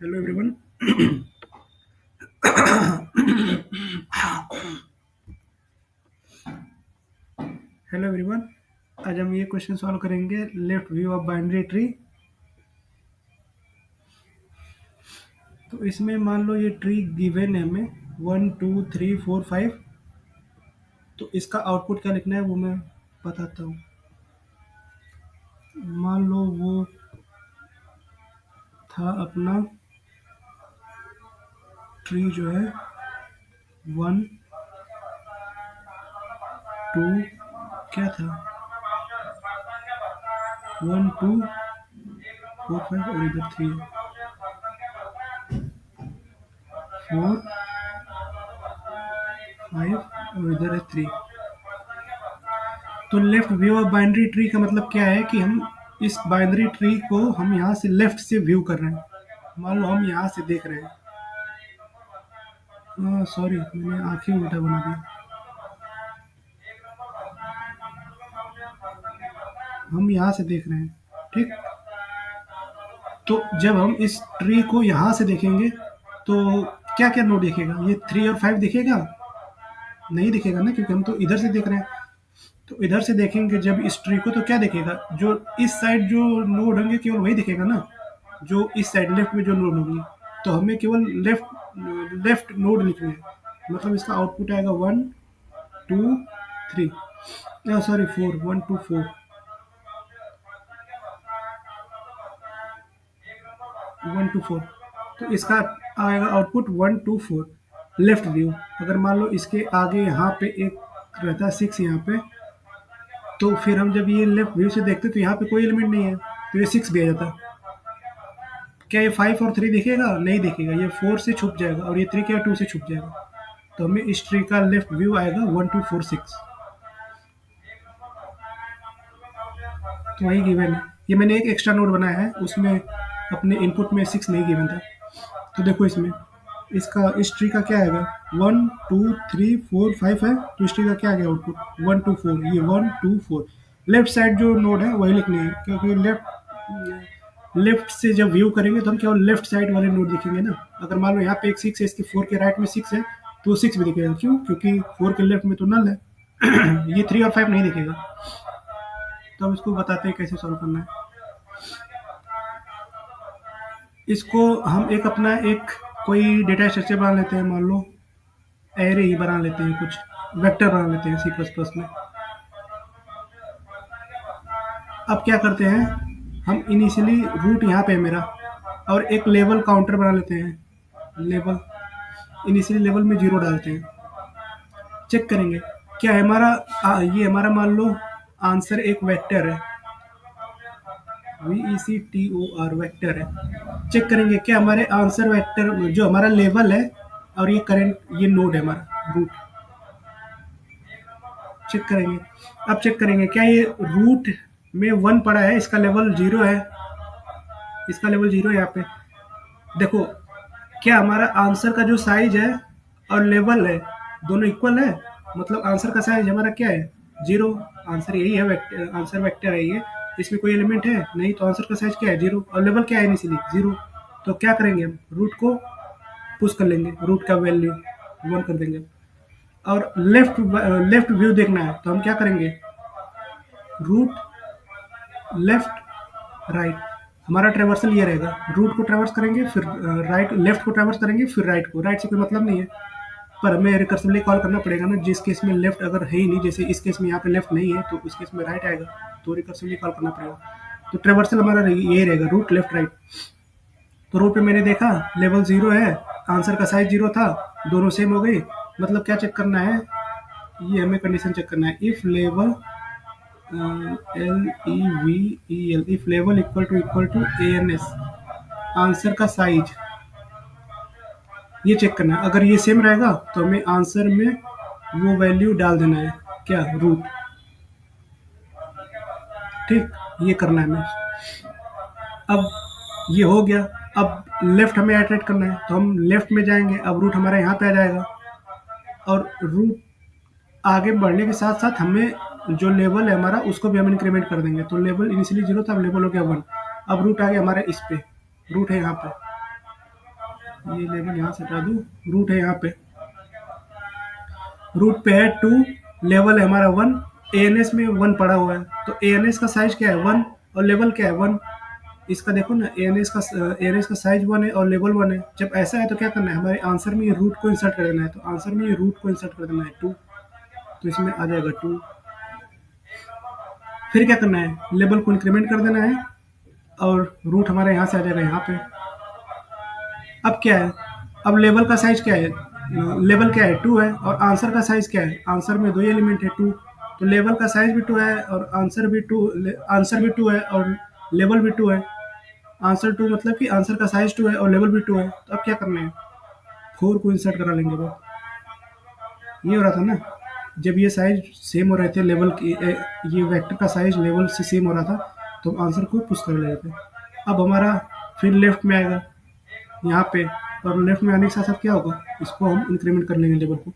Hello everyone. Hello everyone. आज हम ये क्वेश्चन सॉल्व करेंगे, left view of binary tree. तो इसमें मान लो ये ट्री गिवन है हमें 1 2 3 4 5। तो इसका आउटपुट क्या लिखना है वो मैं बताता हूँ। मान लो वो था अपना ट्री जो है 1 2 क्या था 1 2 4 5 और इधर 3 4 5 और इधर है 3। तो left view of binary tree का मतलब क्या है कि हम इस बाइनरी ट्री को हम यहाँ से लेफ्ट से व्यू कर रहे हैं। मान लो हम यहाँ से देख रहे हैं। सॉरी, मैंने आंखें उल्टा बना दिया। हम यहाँ से देख रहे हैं, ठीक। तो जब हम इस ट्री को यहाँ से देखेंगे तो क्या क्या नोड दिखेगा? ये 3 और 5 दिखेगा? नहीं दिखेगा ना, क्योंकि हम तो इधर से देख रहे हैं। तो इधर से देखेंगे जब इस ट्री को तो क्या दिखेगा? जो इस साइड जो नोड होंगे केवल वही दिखेगा ना, जो इस साइड लेफ्ट में जो नोड होंगी। तो हमें केवल लेफ्ट लेफ्ट नोड लिखना है। मतलब इसका आउटपुट आएगा 1 2 3, सॉरी 4, 1 2 4, 1 2 4। तो इसका आएगा आउटपुट 1 2 4 लेफ्ट व्यू। अगर मान लो इसके आगे यहाँ पे एक रहता है 6 यहाँ पे, तो फिर हम जब ये लेफ्ट व्यू से देखते तो यहाँ पे कोई एलिमेंट नहीं है, तो ये 6 भी आ जाता। क्या ये 5 और 3 दिखेगा? नहीं दिखेगा, ये 4 से छुप जाएगा और ये 3 क्या 2 से छुप जाएगा। तो हमें इस ट्री का लेफ्ट व्यू आएगा 1 2 4 6। तो वही गिवन है। ये मैंने एक एक्स्ट्रा नोट बनाया है, उसमें अपने इनपुट में 6 नहीं गिवन था। तो देखो इसमें इसका इस ट्री का क्या आएगा 1 2 3 4 5 है। तो इस ट्री का क्या आ गया आउटपुट 1 2 4। ये 1 2 4 लेफ्ट साइड जो नोड है वही लिखने हैं, क्योंकि लेफ्ट लेफ्ट से जब व्यू करेंगे तो हम केवल लेफ्ट साइड वाले नोड दिखेंगे ना। अगर मान लो यहाँ पे एक 6 है, इसके 4 के राइट में 6 है, तो 6 भी दिखेगा। क्यों? क्योंकि 4 के लेफ्ट में तो नल है। ये 3 और 5 नहीं दिखेगा। तो हम इसको बताते हैं कैसे सॉल्व करना है। इसको हम एक अपना एक कोई डेटा स्ट्रक्चर बना लेते हैं। मान लो एरे ही बना लेते हैं, कुछ वेक्टर बना लेते हैं C++ में। अब क्या करते हैं, हम इनिशियली रूट यहाँ पे है मेरा, और एक लेवल काउंटर बना लेते हैं। लेवल इनिशियली लेवल में 0 डालते हैं। चेक करेंगे क्या है हमारा। ये हमारा मान लो आंसर एक वेक्टर है, VECTOR वेक्टर है। चेक करेंगे क्या हमारे आंसर वेक्टर जो हमारा लेवल है और ये करंट ये नोड है हमारा रूट। चेक करेंगे। अब चेक करेंगे क्या ये रूट में 1 पड़ा है, इसका लेवल 0 है, इसका लेवल 0 है यहाँ पे। देखो क्या हमारा आंसर का जो साइज है और लेवल है दोनों इक्वल है। मतलब आंसर का साइज हमारा क्या है 0। आंसर यही है, वेक्टर आंसर वेक्टर है ये। इसमें कोई एलिमेंट है नहीं, तो आंसर का साइज क्या है 0 और लेवल क्या है इनिशियली 0। तो क्या करेंगे हम रूट को पुश कर लेंगे, रूट का वैल्यू 1 कर देंगे। और लेफ्ट व्यू देखना है तो हम क्या करेंगे रूट लेफ्ट राइट। हमारा ट्रेवर्सल ये रहेगा, रूट को ट्रेवर्स करेंगे, फिर राइट लेफ्ट को ट्रेवर्स करेंगे, फिर राइट को। राइट से कोई मतलब नहीं है, पर हमें रिकर्सिवली कॉल करना पड़ेगा ना। जिस केस में लेफ्ट अगर है ही नहीं, जैसे इस केस में यहाँ पे लेफ्ट नहीं है, तो उस केस में राइट आएगा, तो रिकर्सिवली कॉल करना पड़ेगा। तो ट्रेवर्सल हमारा ये रहेगा रूट लेफ्ट राइट। तो रूट पे मैंने देखा लेवल 0 है, आंसर का साइज 0 था, दोनों सेम हो गई। मतलब क्या चेक करना है, ये हमें कंडीशन चेक करना है। If level LEVEL if level equal to ANS answer का साइज, ये चेक करना है। अगर ये सेम रहेगा तो हमें आंसर में वो वैल्यू डाल देना है, क्या रूट। ठीक, ये करना है हमें। अब ये हो गया। अब लेफ्ट हमें आइटरेट करना है, तो हम लेफ्ट में जाएंगे। अब रूट हमारा यहाँ पे आ जाएगा, और रूट आगे बढ़ने के साथ साथ हमें जो लेवल है हमारा उसको भी हम इंक्रीमेंट कर देंगे। तो लेवल इनिशियली 0 था, अब लेवल हो गया 1। अब रूट आ गया हमारा इस पे, रूट है यहाँ पे। ये लेवल यहाँ से हटा दूँ, रूट है यहाँ पे, रूट पे है 2, लेवल है हमारा 1, एएनएस में 1 पड़ा हुआ है, तो एएनएस का साइज क्या है 1 और लेवल क्या है 1। इसका देखो ना, एएनएस का साइज 1 है और लेवल 1 है। जब ऐसा है तो क्या करना है, हमारे आंसर में ये रूट को इंसर्ट कर देना है, तो आंसर में ये रूट को इंसर्ट कर देना है 2, तो इसमें आ जाएगा 2। फिर क्या करना है, लेवल को इंक्रीमेंट कर देना है और रूट हमारे यहाँ से आ जाएगा यहाँ पे। अब क्या है, अब लेवल का साइज क्या है, लेवल क्या है 2 है और आंसर का साइज क्या है, आंसर में 2 एलिमेंट है 2, तो लेवल का साइज भी 2 है और आंसर भी 2 है और लेवल भी 2 है। आंसर 2 मतलब कि आंसर का साइज 2 है और लेवल भी 2 है, तो अब क्या करना है, 4 को इंसर्ट करा लेंगे। वो ये हो रहा था ना, जब ये साइज सेम हो रहे थे, लेवल की ये वेक्टर का साइज लेवल से सेम हो रहा था, तो आंसर को पुश कर ले रहे थे। अब हमारा फिर लेफ्ट में आएगा यहाँ पे, और लेफ्ट में आने के साथ साथ क्या होगा, इसको हम इंक्रीमेंट कर लेंगे लेवल को।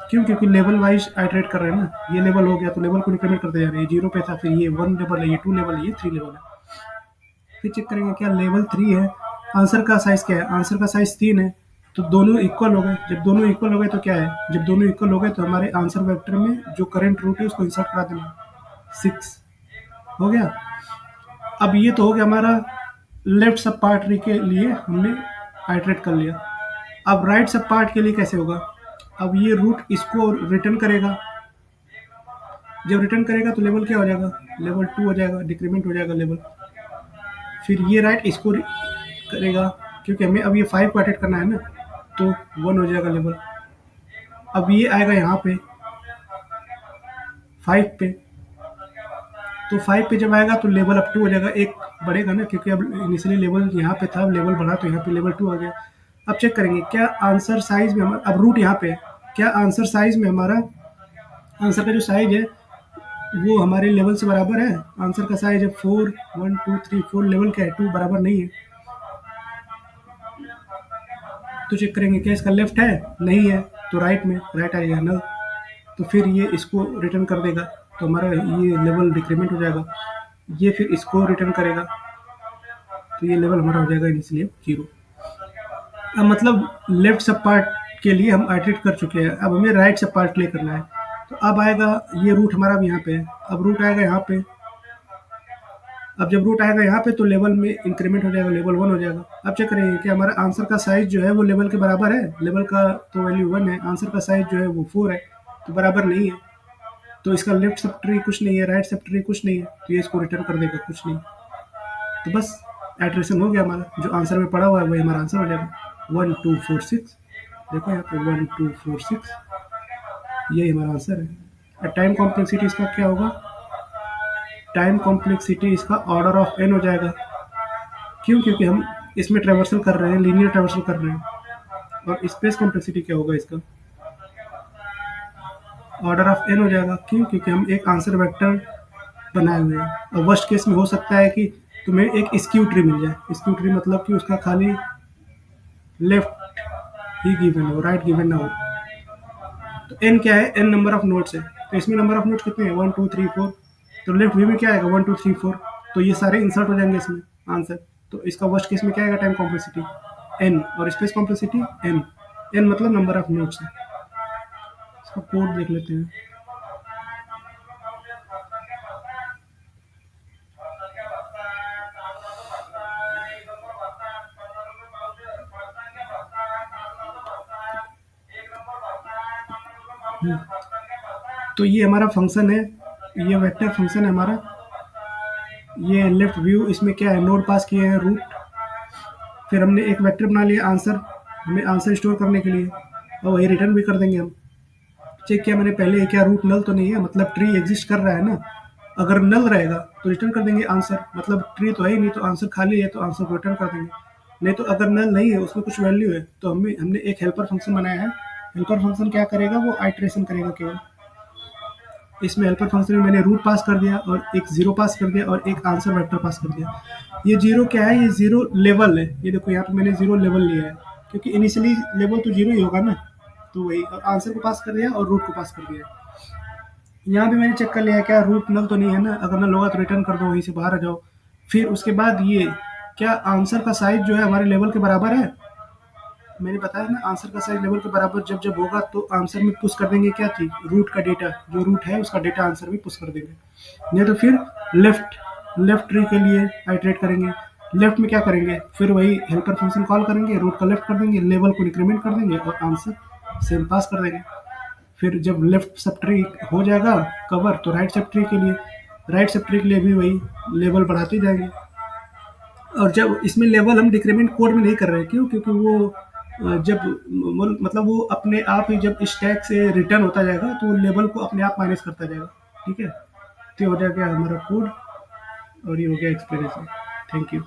क्यों, क्योंकि लेवल वाइज आइटरेट कर रहे हैं ना, ये लेवल हो गया तो लेवल को इंक्रीमेंट करते जा रहे हैं। 0 पे था, फिर ये 1 लेवल है, ये 2 लेवल है, ये 3 लेवल है। फिर चेक करेंगे क्या लेवल 3 है, आंसर का साइज क्या है, आंसर का साइज 3 है, तो दोनों इक्वल हो गए। जब दोनों इक्वल हो गए तो क्या है, जब दोनों इक्वल हो गए तो हमारे आंसर वेक्टर में जो करंट रूट है उसको इंसर्ट करा देना, 6 हो गया। अब ये तो हो गया हमारा लेफ्ट सब पार्ट के लिए हमने आइटरेट कर लिया। अब राइट सब पार्ट के लिए कैसे होगा, अब ये रूट इसको रिटर्न करेगा, जब रिटर्न करेगा तो लेवल क्या हो जाएगा, लेवल 2 हो जाएगा, डिक्रीमेंट हो जाएगा लेवल। फिर ये राइट इसको करेगा, क्योंकि हमें अब ये 5 को अटेट करना है ना, तो 1 हो जाएगा लेवल। अब ये आएगा यहाँ पे 5 पे, तो 5 पे जब आएगा तो लेवल अब 2 हो जाएगा, एक बढ़ेगा ना, क्योंकि अब इनिशियली लेवल यहाँ पे था, अब लेवल बढ़ा तो यहाँ पे लेवल 2 हो गया। अब चेक करेंगे क्या आंसर साइज में हमारा, अब रूट यहाँ पे है, क्या आंसर साइज में हमारा, आंसर का जो साइज है वो हमारे लेवल से बराबर है। आंसर का साइज है 4, 1 2 3 4, लेवल क्या है 2, बराबर नहीं है। तो चेक करेंगे क्या इसका लेफ्ट है, नहीं है, तो राइट में, राइट आ जाएगा नल, तो फिर ये इसको रिटर्न कर देगा, तो हमारा ये लेवल डिक्रीमेंट हो जाएगा। ये फिर इसको रिटर्न करेगा, तो ये लेवल हमारा हो जाएगा इसलिए 0। अब मतलब लेफ्ट सब पार्ट के लिए हम आइटरेट कर चुके हैं, अब हमें राइट सब पार्ट के लिए करना है। तो अब आएगा ये रूट हमारा भी यहाँ पे है, अब रूट आएगा यहाँ पे, अब जब रूट आएगा यहाँ पे तो लेवल में इंक्रीमेंट हो जाएगा, लेवल 1 हो जाएगा। अब चेक करेंगे कि हमारा आंसर का साइज जो है वो लेवल के बराबर है, लेवल का तो वैल्यू 1 है, आंसर का साइज जो है वो 4 है, तो बराबर नहीं है, तो इसका लेफ्ट सब ट्री कुछ नहीं है, राइट सब ट्री कुछ नहीं है, तो ये इसको रिटर्न कर देगा कुछ नहीं। तो बस एट्रेशन हो गया हमारा, जो आंसर में पड़ा हुआ है वही हमारा आंसर हो जाएगा 1 2 4 6। देखो यहाँ पे 1 2 4 6, यही हमारा आंसर है। टाइम कॉम्प्लेक्सिटी इसका क्या होगा, टाइम कॉम्प्लेक्सिटी इसका ऑर्डर ऑफ एन हो जाएगा। क्यों, क्योंकि हम इसमें ट्रेवर्सल कर रहे हैं, लीनियर ट्रेवर्सल कर रहे हैं। और स्पेस कॉम्प्लेक्सिटी क्या होगा इसका, ऑर्डर ऑफ एन हो जाएगा। क्यों, क्योंकि हम एक आंसर वेक्टर बनाए हुए हैं, और वर्स्ट केस में हो सकता है कि तुम्हें एक स्क्यू ट्री मिल जाए। स्क्यू ट्री मतलब कि उसका खाली लेफ्ट ही गिवन हो, राइट गिवन ना हो। तो एन क्या है, एन नंबर ऑफ नोट्स है, तो इसमें नंबर ऑफ नोट्स कितने हैं 1 2 3 4, तो लेफ्ट व्यू में क्या आएगा 1 2 3 4, तो ये सारे इंसर्ट हो जाएंगे इसमें आंसर। तो इसका वर्स्ट केस में क्या आएगा, टाइम कॉम्प्लेक्सिटी एन और स्पेस कॉम्प्लेक्सिटी एन। एन मतलब नंबर ऑफ नोट्स है। इसका कोड देख लेते हैं। तो ये हमारा फंक्शन है, ये वेक्टर फंक्शन है हमारा। ये लेफ्ट व्यू, इसमें क्या है, नोड पास किए हैं रूट, फिर हमने एक वेक्टर बना लिया आंसर, हमें आंसर स्टोर करने के लिए, और वही रिटर्न भी कर देंगे हम। चेक किया मैंने पहले, क्या रूट नल तो नहीं है, मतलब ट्री एग्जिस्ट कर रहा है ना। अगर नल रहेगा तो रिटर्न कर देंगे आंसर, मतलब ट्री तो है ही नहीं, तो आंसर खाली है तो आंसर को रिटर्न कर देंगे। नहीं तो अगर नल नहीं है, उसमें कुछ वैल्यू है, तो हमने एक हेल्पर फंक्शन बनाया है। हेल्पर फंक्शन क्या करेगा, वो आइटरेशन करेगा केवल। इसमें हेल्पर फंक्शन में मैंने रूट पास कर दिया और एक 0 पास कर दिया और एक आंसर वेक्टर पास कर दिया। ये 0 क्या है, ये 0 लेवल है। ये देखो यहाँ पे मैंने 0 लेवल लिया है, क्योंकि इनिशियली लेवल तो 0 ही होगा ना, तो वही, और आंसर को पास कर दिया और रूट को पास कर दिया। यहाँ भी मैंने चेक कर लिया क्या रूट नल तो नहीं है ना, अगर नल होगा तो रिटर्न कर दो, वहीं से बाहर आ जाओ। फिर उसके बाद ये क्या आंसर का साइज जो है हमारे लेवल के बराबर है, मैंने बताया ना, आंसर का साइज लेवल के बराबर जब जब होगा तो आंसर में पुश कर देंगे क्या चीज़, रूट का डेटा, जो रूट है उसका डेटा आंसर में पुश कर देंगे। नहीं तो फिर लेफ्ट लेफ्ट ट्री के लिए आइटरेट करेंगे। लेफ्ट में क्या करेंगे, फिर वही हेल्पर फंक्शन कॉल करेंगे, रूट का लेफ्ट कर देंगे, लेवल को इंक्रीमेंट कर देंगे और आंसर सेम पास कर देंगे। फिर जब लेफ्ट सब ट्री हो जाएगा कवर, तो राइट सब ट्री के लिए भी वही लेवल बढ़ाते जाएंगे। और जब इसमें लेवल हम डिक्रीमेंट कोड में नहीं कर रहे हैं, क्यों, क्योंकि वो जब मतलब वो अपने आप ही जब स्टैक से रिटर्न होता जाएगा तो वो लेवल को अपने आप माइनस करता जाएगा। ठीक है, तो ये हो जाएगा हमारा कोड और ये हो गया एक्सप्लेनेशन। Thank you.